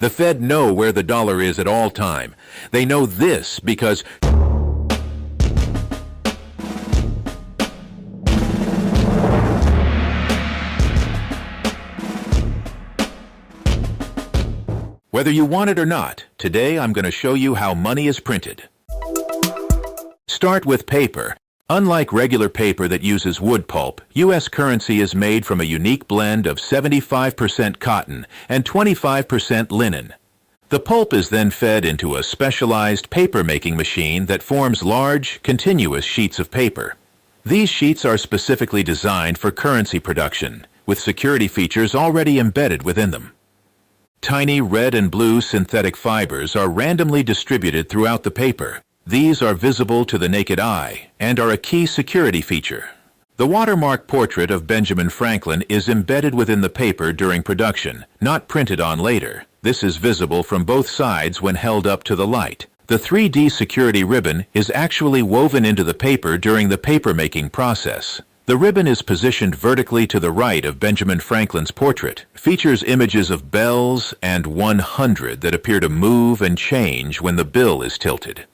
The Fed know where the dollar is at all time. They know this because whether you want it or not, today I'm going to show you how money is printed. Start with paper. Unlike regular paper that uses wood pulp, U.S. currency is made from a unique blend of 75% cotton and 25% linen. The pulp is then fed into a specialized paper-making machine that forms large, continuous sheets of paper. These sheets are specifically designed for currency production, with security features already embedded within them. Tiny red and blue synthetic fibers are randomly distributed throughout the paper. These are visible to the naked eye and are a key security feature. The watermark portrait of Benjamin Franklin is embedded within the paper during production, not printed on later. This is visible from both sides when held up to the light. The 3D security ribbon is actually woven into the paper during the paper-making process. The ribbon is positioned vertically to the right of Benjamin Franklin's portrait, features images of bells and 100 that appear to move and change when the bill is tilted.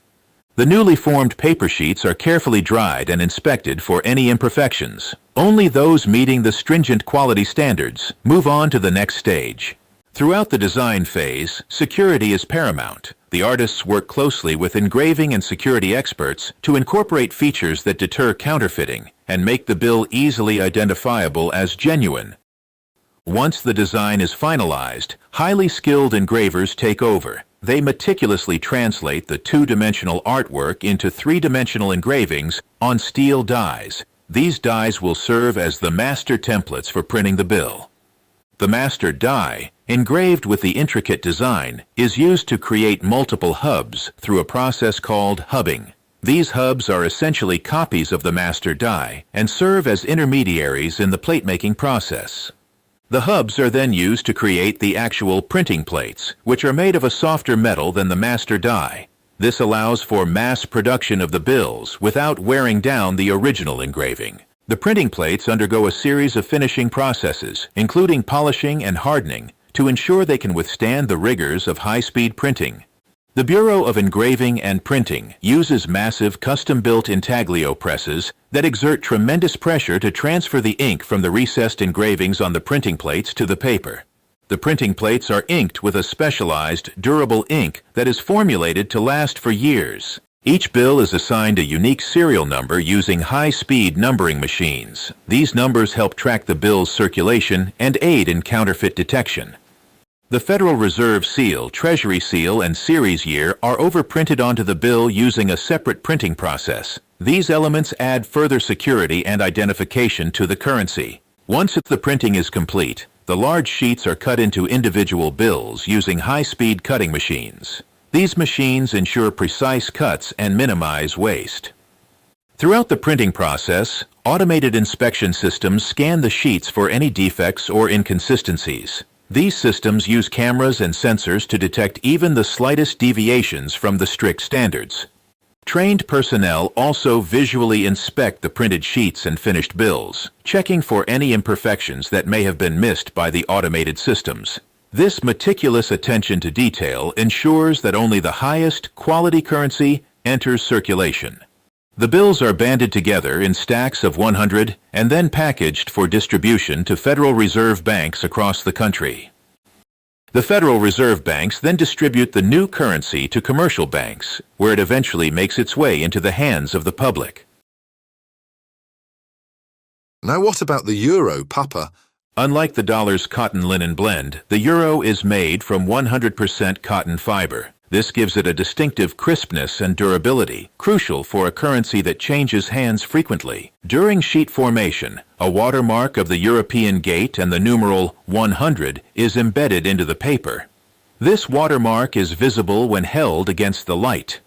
The newly formed paper sheets are carefully dried and inspected for any imperfections. Only those meeting the stringent quality standards move on to the next stage. Throughout the design phase, security is paramount. The artists work closely with engraving and security experts to incorporate features that deter counterfeiting and make the bill easily identifiable as genuine. Once the design is finalized, highly skilled engravers take over. They meticulously translate the two-dimensional artwork into three-dimensional engravings on steel dies. These dies will serve as the master templates for printing the bill. The master die, engraved with the intricate design, is used to create multiple hubs through a process called hubbing. These hubs are essentially copies of the master die and serve as intermediaries in the plate-making process. The hubs are then used to create the actual printing plates, which are made of a softer metal than the master die. This allows for mass production of the bills without wearing down the original engraving. The printing plates undergo a series of finishing processes, including polishing and hardening, to ensure they can withstand the rigors of high-speed printing. The Bureau of Engraving and Printing uses massive custom-built intaglio presses that exert tremendous pressure to transfer the ink from the recessed engravings on the printing plates to the paper. The printing plates are inked with a specialized, durable ink that is formulated to last for years. Each bill is assigned a unique serial number using high-speed numbering machines. These numbers help track the bill's circulation and aid in counterfeit detection. The Federal Reserve Seal, Treasury Seal, and Series Year are overprinted onto the bill using a separate printing process. These elements add further security and identification to the currency. Once the printing is complete, the large sheets are cut into individual bills using high-speed cutting machines. These machines ensure precise cuts and minimize waste. Throughout the printing process, automated inspection systems scan the sheets for any defects or inconsistencies. These systems use cameras and sensors to detect even the slightest deviations from the strict standards. Trained personnel also visually inspect the printed sheets and finished bills, checking for any imperfections that may have been missed by the automated systems. This meticulous attention to detail ensures that only the highest quality currency enters circulation. The bills are banded together in stacks of 100 and then packaged for distribution to Federal Reserve banks across the country. The Federal Reserve banks then distribute the new currency to commercial banks, where it eventually makes its way into the hands of the public. Now what about the euro, Papa? Unlike the dollar's cotton-linen blend, the euro is made from 100% cotton fiber. This gives it a distinctive crispness and durability, crucial for a currency that changes hands frequently. During sheet formation, a watermark of the European gate and the numeral 100 is embedded into the paper. This watermark is visible when held against the light.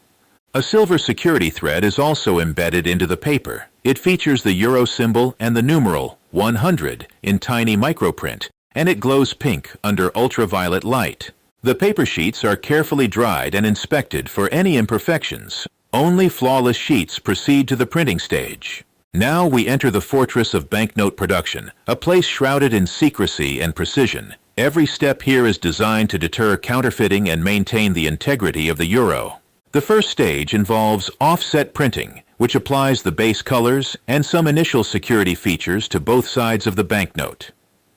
A silver security thread is also embedded into the paper. It features the euro symbol and the numeral 100 in tiny microprint, and it glows pink under ultraviolet light. The paper sheets are carefully dried and inspected for any imperfections. Only flawless sheets proceed to the printing stage. Now we enter the fortress of banknote production, a place shrouded in secrecy and precision. Every step here is designed to deter counterfeiting and maintain the integrity of the euro. The first stage involves offset printing, which applies the base colors and some initial security features to both sides of the banknote.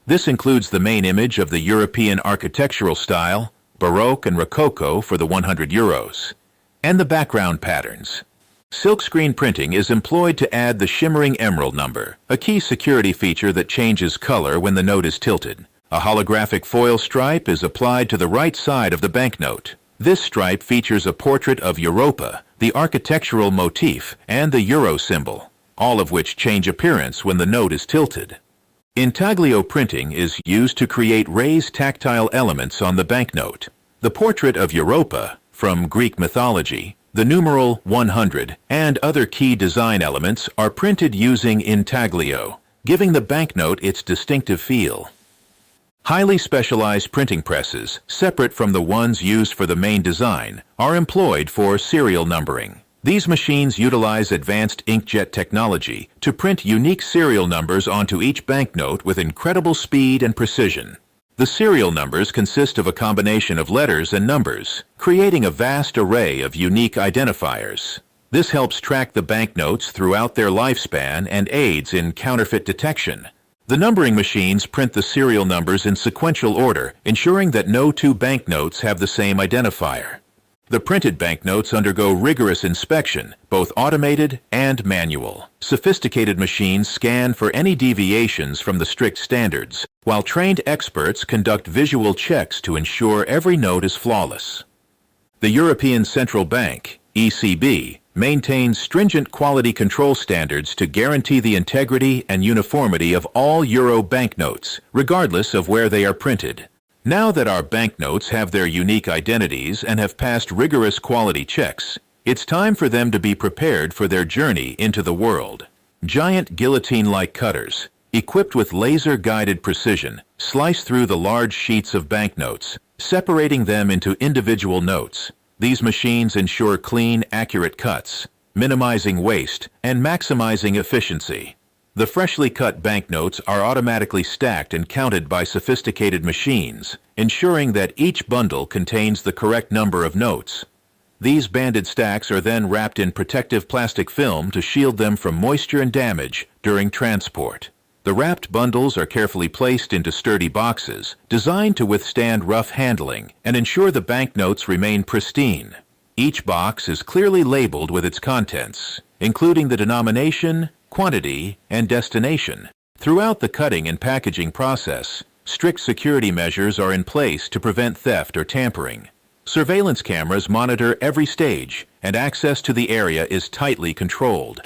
This includes the main image of the European architectural style, Baroque and Rococo for the 100 euros, and the background patterns. Silkscreen printing is employed to add the shimmering emerald number, a key security feature that changes color when the note is tilted. A holographic foil stripe is applied to the right side of the banknote. This stripe features a portrait of Europa, the architectural motif, and the euro symbol, all of which change appearance when the note is tilted. Intaglio printing is used to create raised tactile elements on the banknote. The portrait of Europa, from Greek mythology, the numeral 100, and other key design elements are printed using intaglio, giving the banknote its distinctive feel. Highly specialized printing presses, separate from the ones used for the main design, are employed for serial numbering. These machines utilize advanced inkjet technology to print unique serial numbers onto each banknote with incredible speed and precision. The serial numbers consist of a combination of letters and numbers, creating a vast array of unique identifiers. This helps track the banknotes throughout their lifespan and aids in counterfeit detection. The numbering machines print the serial numbers in sequential order, ensuring that no two banknotes have the same identifier. The printed banknotes undergo rigorous inspection, both automated and manual. Sophisticated machines scan for any deviations from the strict standards, while trained experts conduct visual checks to ensure every note is flawless. The European Central Bank, ECB, maintains stringent quality control standards to guarantee the integrity and uniformity of all euro banknotes, regardless of where they are printed. Now that our banknotes have their unique identities and have passed rigorous quality checks, it's time for them to be prepared for their journey into the world. Giant guillotine-like cutters, equipped with laser-guided precision, slice through the large sheets of banknotes, separating them into individual notes. These machines ensure clean, accurate cuts, minimizing waste and maximizing efficiency. The freshly cut banknotes are automatically stacked and counted by sophisticated machines, ensuring that each bundle contains the correct number of notes. These banded stacks are then wrapped in protective plastic film to shield them from moisture and damage during transport. The wrapped bundles are carefully placed into sturdy boxes, designed to withstand rough handling and ensure the banknotes remain pristine. Each box is clearly labeled with its contents, including the denomination, quantity, and destination. Throughout the cutting and packaging process, strict security measures are in place to prevent theft or tampering. Surveillance cameras monitor every stage, and access to the area is tightly controlled.